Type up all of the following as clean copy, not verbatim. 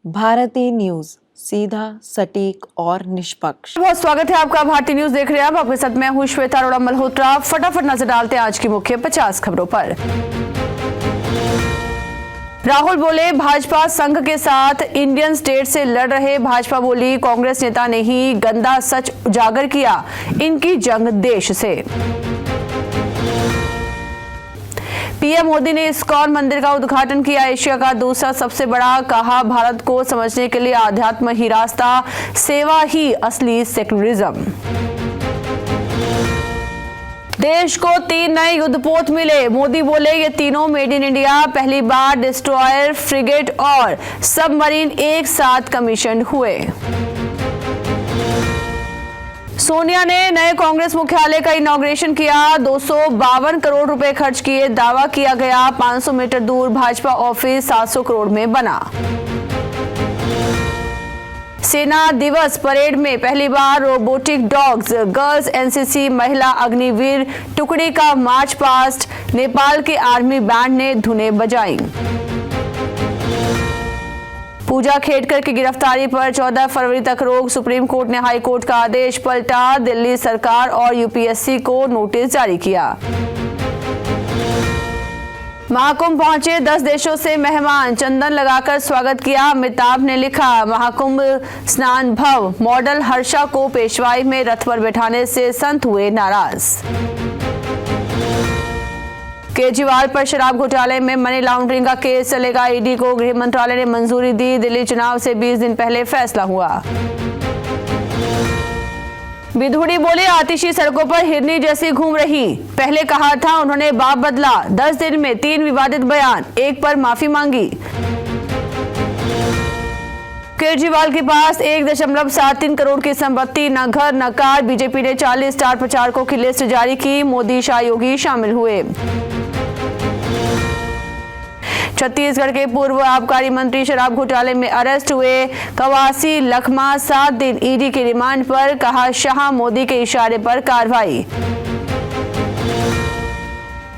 भारतीय न्यूज, सीधा, सटीक और निष्पक्ष। बहुत स्वागत है आपका। भारतीय न्यूज देख रहे हैं आप। आपके साथ मैं हूं श्वेता अरोड़ा मल्होत्रा। फटाफट नजर डालते हैं आज की मुख्य 50 खबरों पर। राहुल बोले भाजपा संघ के साथ इंडियन स्टेट से लड़ रहे। भाजपा बोली कांग्रेस नेता ने ही गंदा सच उजागर किया, इनकी जंग देश से। पीएम मोदी ने इस्कॉन मंदिर का उद्घाटन किया। एशिया का दूसरा सबसे बड़ा, कहा भारत को समझने के लिए आध्यात्म ही रास्ता, सेवा ही असली सेक्युलरिज्म। देश को 3 नए युद्धपोत मिले। मोदी बोले ये तीनों मेड इन इंडिया। पहली बार डिस्ट्रॉयर, फ्रिगेट और सबमरीन एक साथ कमीशन हुए। सोनिया ने नए कांग्रेस मुख्यालय का इनॉग्रेशन किया। 252 करोड़ रुपए खर्च किए, दावा किया गया। 500 मीटर दूर भाजपा ऑफिस 700 करोड़ में बना। सेना दिवस परेड में पहली बार रोबोटिक डॉग्स, गर्ल्स एनसीसी महिला अग्निवीर टुकड़ी का मार्च पास्ट। नेपाल के आर्मी बैंड ने धुनें बजाई। पूजा खेडकर की गिरफ्तारी पर 14 फरवरी तक रोक। सुप्रीम कोर्ट ने हाई कोर्ट का आदेश पलटा। दिल्ली सरकार और यूपीएससी को नोटिस जारी किया। महाकुंभ पहुंचे 10 देशों से मेहमान, चंदन लगाकर स्वागत किया। अमिताभ ने लिखा महाकुंभ स्नान भव। मॉडल हर्षा को पेशवाई में रथ पर बैठाने से संत हुए नाराज। केजरीवाल पर शराब घोटाले में मनी लॉन्ड्रिंग का केस चलेगा। ईडी को गृह मंत्रालय ने मंजूरी दी। दिल्ली चुनाव से 20 दिन पहले फैसला हुआ। विधुड़ी बोले आतिशी सड़कों पर हिरनी जैसी घूम रही। पहले कहा था उन्होंने बाप बदला। 10 दिन में 3 विवादित बयान, एक पर माफी मांगी। केजरीवाल के पास 1.73 करोड़ की संपत्ति, न घर न कार। बीजेपी ने 40 स्टार प्रचारकों की लिस्ट जारी की। मोदी शाह योगी शामिल हुए। छत्तीसगढ़ के पूर्व आबकारी मंत्री शराब घोटाले में अरेस्ट हुए। कवासी लखमा 7 दिन ईडी की रिमांड पर, कहा शाह मोदी के इशारे पर कार्रवाई।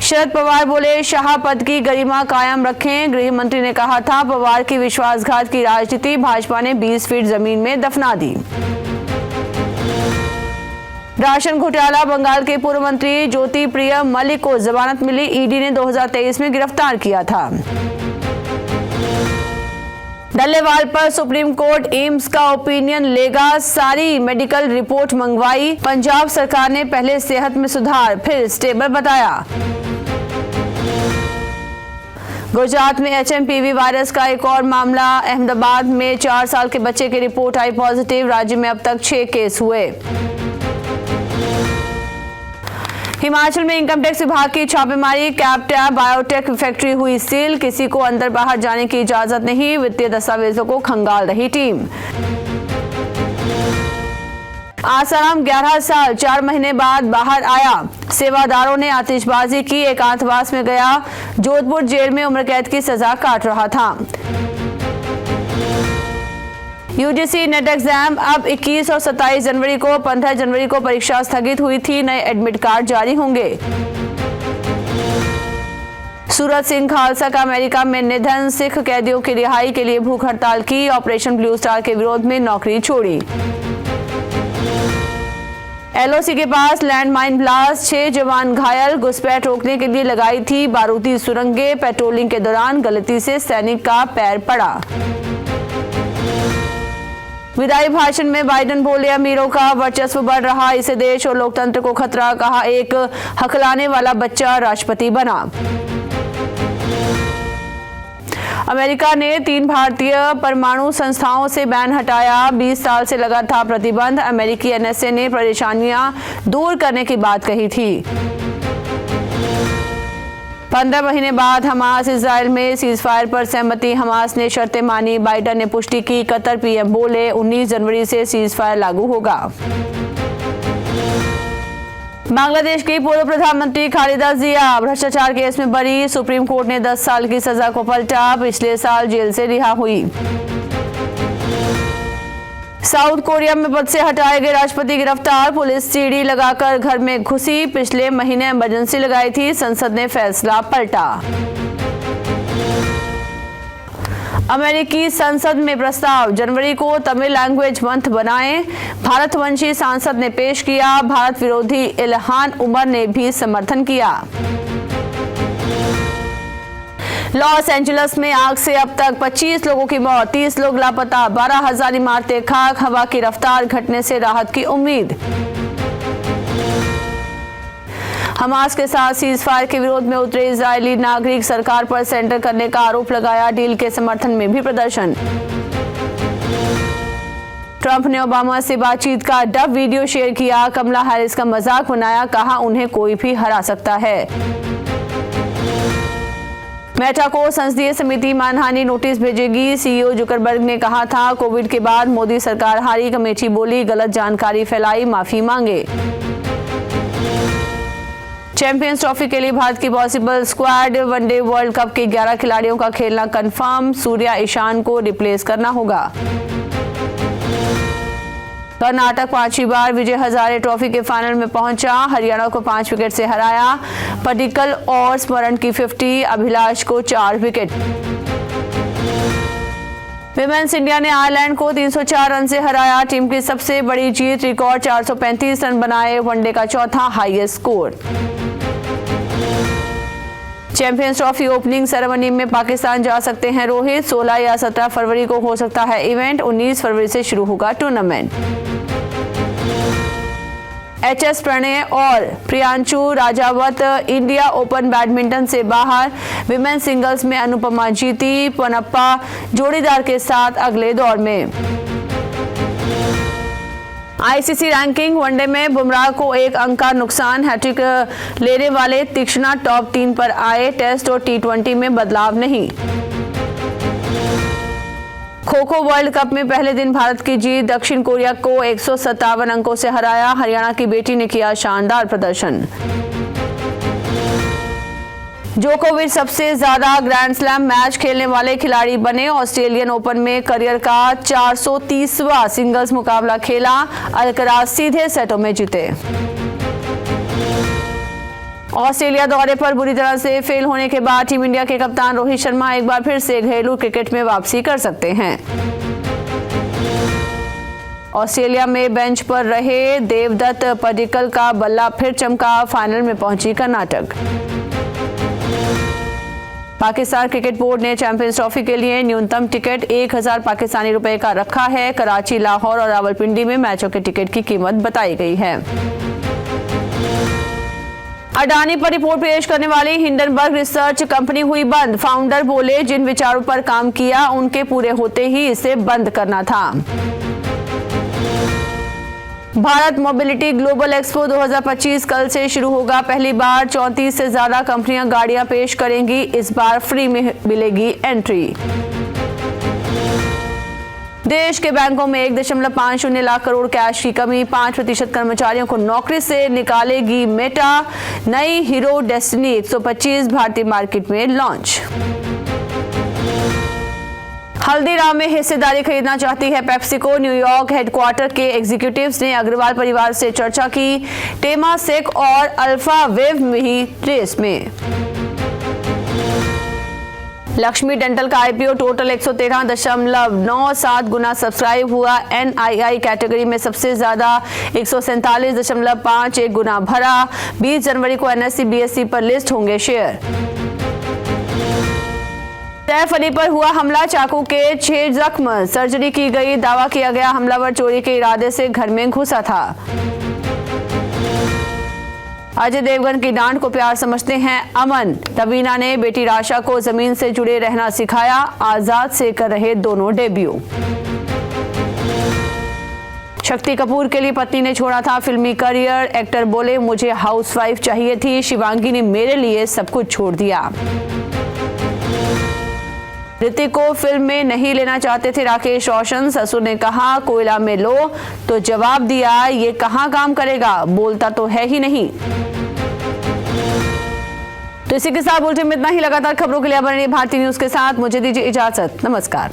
शरद पवार बोले शाह पद की गरिमा कायम रखें। गृह मंत्री ने कहा था पवार की विश्वासघात की राजनीति भाजपा ने 20 फीट जमीन में दफना दी। राशन घोटाला, बंगाल के पूर्व मंत्री ज्योति प्रिय मलिक को जमानत मिली। ईडी ने 2023 में गिरफ्तार किया था। डल्लेवाल पर सुप्रीम कोर्ट एम्स का ओपिनियन लेगा। सारी मेडिकल रिपोर्ट मंगवाई। पंजाब सरकार ने पहले सेहत में सुधार, फिर स्टेबल बताया। गुजरात में एचएमपीवी वायरस का एक और मामला। अहमदाबाद में 4 साल के बच्चे की रिपोर्ट आई पॉजिटिव। राज्य में अब तक 6 केस हुए। हिमाचल में इनकम टैक्स विभाग की छापेमारी। कैप्टा बायोटेक फैक्ट्री हुई सील। किसी को अंदर बाहर जाने की इजाजत नहीं। वित्तीय दस्तावेजों को खंगाल रही टीम। आसाराम 11 साल 4 महीने बाद बाहर आया। सेवादारों ने आतिशबाजी की। एकांतवास में गया। जोधपुर जेल में उम्र कैद की सजा काट रहा था। यूजीसी नेट एग्जाम अब 21 और 27 जनवरी को। 15 जनवरी को परीक्षा स्थगित हुई थी। नए एडमिट कार्ड जारी होंगे। सूरज सिंह खालसा का अमेरिका में निधन। सिख कैदियों की रिहाई के लिए भूख हड़ताल की। ऑपरेशन ब्लू स्टार के विरोध में नौकरी छोड़ी। एलओसी के पास लैंडमाइन ब्लास्ट, 6 जवान घायल। घुसपैठ रोकने के लिए लगाई थी बारूदी सुरंगें। पेट्रोलिंग के दौरान गलती से सैनिक का पैर पड़ा। विदाई भाषण में बाइडेन बोले अमीरों का वर्चस्व बढ़ रहा, इसे देश और लोकतंत्र को खतरा। कहा एक हकलाने वाला बच्चा राष्ट्रपति बना। अमेरिका ने 3 भारतीय परमाणु संस्थाओं से बैन हटाया। 20 साल से लगा था प्रतिबंध। अमेरिकी एनएसए ने परेशानियां दूर करने की बात कही थी। 15 महीने बाद हमास इजराइल में सीजफायर पर सहमति। हमास ने शर्तें मानी। बाइडेन ने पुष्टि की। कतर पीएम बोले 19 जनवरी से सीजफायर लागू होगा। बांग्लादेश की पूर्व प्रधानमंत्री खालिदा जिया भ्रष्टाचार केस में बरी। सुप्रीम कोर्ट ने 10 साल की सजा को पलटा। पिछले साल जेल से रिहा हुई। साउथ कोरिया में पद से हटाए गए राष्ट्रपति गिरफ्तार। पुलिस सीढ़ी लगाकर घर में घुसी। पिछले महीने इमरजेंसी लगाई थी। संसद ने फैसला पलटा। अमेरिकी संसद में प्रस्ताव, जनवरी को तमिल लैंग्वेज मंथ बनाएं। भारतवंशी सांसद ने पेश किया। भारत विरोधी इल्हान उमर ने भी समर्थन किया। लॉस एंजलिस में आग से अब तक 25 लोगों की मौत, 30 लोग लापता, 12,000 इमारतें खाक, हवा की रफ्तार घटने से राहत की उम्मीद। हमास के साथ सीजफायर के विरोध में उतरे इजरायली नागरिक, सरकार पर सेंटर करने का आरोप लगाया। डील के समर्थन में भी प्रदर्शन। ट्रंप ने ओबामा से बातचीत का डब वीडियो शेयर किया। कमला हैरिस का मजाक बनाया, कहा उन्हें कोई भी हरा सकता है। मेटा को संसदीय समिति मानहानि नोटिस भेजेगी। सीईओ जुकरबर्ग ने कहा था कोविड के बाद मोदी सरकार हारी। कमेटी बोली गलत जानकारी फैलाई, माफी मांगे। चैंपियंस ट्रॉफी के लिए भारत की possible squad, one day world cup के 11 खिलाड़ियों का खेलना कंफर्म। सूर्या ईशान को रिप्लेस करना होगा। कर्नाटक 5वीं बार विजय हजारे ट्रॉफी के फाइनल में पहुंचा। हरियाणा को 5 विकेट से हराया। पडिक्कल और स्मरण की 50, अभिलाष को 4 विकेट। विमेंस इंडिया ने आयरलैंड को 304 रन से हराया। टीम की सबसे बड़ी जीत, रिकॉर्ड 435 रन बनाए। वनडे का चौथा highest score. Champions trophy opening ceremony में पाकिस्तान जा सकते हैं रोहित। 16 या 17 फरवरी को हो सकता है इवेंट। 19 फरवरी से शुरू होगा टूर्नामेंट। एचएस प्रणय और Priyanshu Rajawat India open badminton से बाहर। विमेंस सिंगल्स में अनुपमा जीती। पनप्पा जोड़ीदार के साथ अगले दौर में। आईसीसी रैंकिंग, वनडे में बुमराह को 1 अंक का नुकसान। हैट्रिक लेने वाले तीक्ष्णा टॉप 3 पर आए। टेस्ट और टी20 में बदलाव नहीं। खो खो वर्ल्ड कप में पहले दिन भारत की जीत, दक्षिण कोरिया को 157 अंकों से हराया। हरियाणा की बेटी ने किया शानदार प्रदर्शन। जोकोविच सबसे ज्यादा ग्रैंड स्लैम मैच खेलने वाले खिलाड़ी बने। ऑस्ट्रेलियन ओपन में करियर का 430वां सिंगल्स मुकाबला खेला। अल्कराज सीधे सेटों में जीते। ऑस्ट्रेलिया दौरे पर बुरी तरह से फेल होने के बाद टीम इंडिया के कप्तान रोहित शर्मा एक बार फिर से घरेलू क्रिकेट में वापसी कर सकते हैं। ऑस्ट्रेलिया में बेंच पर रहे देवदत्त पडिक्कल का बल्ला फिर चमका। फाइनल में पहुंची कर्नाटक। पाकिस्तान क्रिकेट बोर्ड ने चैंपियंस ट्रॉफी के लिए न्यूनतम टिकट 1000 पाकिस्तानी रुपए का रखा है। कराची, लाहौर और रावलपिंडी में मैचों के टिकट की कीमत बताई गई है। अडानी पर रिपोर्ट पेश करने वाली हिंडनबर्ग रिसर्च कंपनी हुई बंद। फाउंडर बोले जिन विचारों पर काम किया उनके पूरे होते ही इसे बंद करना था। भारत मोबिलिटी ग्लोबल एक्सपो 2025 कल से शुरू होगा। पहली बार 34 से ज्यादा कंपनियां गाड़ियां पेश करेंगी। इस बार फ्री में मिलेगी एंट्री। देश के बैंकों में 1.50 लाख करोड़ कैश की कमी। 5% कर्मचारियों को नौकरी से निकालेगी मेटा। नई हीरो डेस्टिनी 125 भारतीय मार्केट में लॉन्च। हल्दीराम में हिस्सेदारी खरीदना चाहती है पेप्सिको। न्यूयॉर्क हेडक्वार्टर के एग्जीक्यूटिव्स ने अग्रवाल परिवार से चर्चा की। टेमासेक और अल्फावेव भी रेस में। लक्ष्मी डेंटल का आईपीओ टोटल 113.97 गुना सब्सक्राइब हुआ। एनआईआई कैटेगरी में सबसे ज्यादा 147.51 गुना भरा। 20 जनवरी को एनएससी बीएससी पर लिस्ट होंगे शेयर। सैफ अली पर हुआ हमला, चाकू के 6 जख्म, सर्जरी की गई। दावा किया गया हमलावर चोरी के इरादे से घर में घुसा था। अजय देवगन की डांट को प्यार समझते हैं अमन। रवीना ने बेटी राशा को जमीन से जुड़े रहना सिखाया। आजाद से कर रहे दोनों डेब्यू। शक्ति कपूर के लिए पत्नी ने छोड़ा था फिल्मी करियर। एक्टर बोले मुझे हाउसवाइफ चाहिए थी, शिवांगी ने मेरे लिए सब कुछ छोड़ दिया। ऋतिक को फिल्म में नहीं लेना चाहते थे राकेश रोशन। ससुर ने कहा कोयला में लो, तो जवाब दिया ये कहाँ काम करेगा, बोलता तो है ही नहीं। तो इसी के साथ बुलेटिन में इतना ही। लगातार खबरों के लिए बने रहिए भारतीय न्यूज के साथ। मुझे दीजिए इजाजत, नमस्कार।